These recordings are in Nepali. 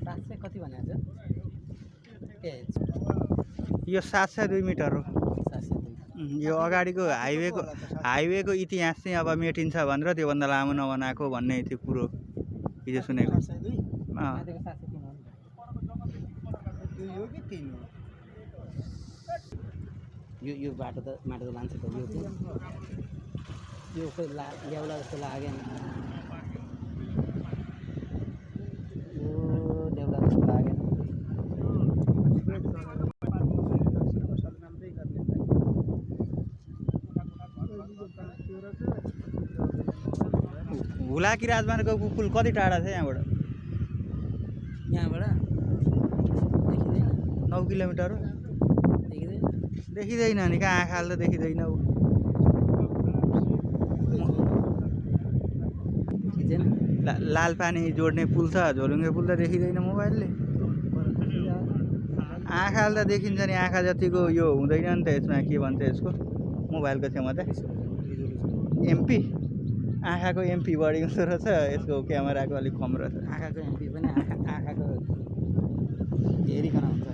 700 कति भनेको छ ए यो 702 मिटर हो। 702 यो अगाडिको हाइवेको इतिहास चाहिँ अब मेटिन्छ भनेर त्योभन्दा लामो नबनाएको भन्ने थियो कुरो हिजो सुनेको। 702 माथिको 703 हो नि यो कि 3 हो यो बाटो त लान्छ त यो खोइ ल्याउला जस्तो लागेन यो ल्याउला जस्तो लागेन हुलाकी राजमार्गको पुल कति टाढा छ यहाँबाट? यहाँबाट देखिँदैन 9 किलोमिटर हो। देखिँदैन देखिँदैन नि कहाँ आँखाले त देखिँदैन। लालपानी जोड्ने पुल छ झोलुङ्गे पुल त देखिँदैन मोबाइलले। आँखाले त देखिन्छ नि आँखा जतिको यो हुँदैन नि त यसमा के भन्छ यसको मोबाइलको छेउमा त एमपी आँखाको एमपी बढी हुँदो रहेछ यसको क्यामेराको अलिक कम रहेछ। आँखाको एमपी पनि आँखाको हेरिकन हुन्छ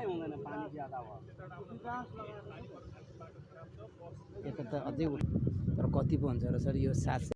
हुँदैन पानी ज्यादा भयो यता त अझै तर कति पो हुन्छ र सर यो 700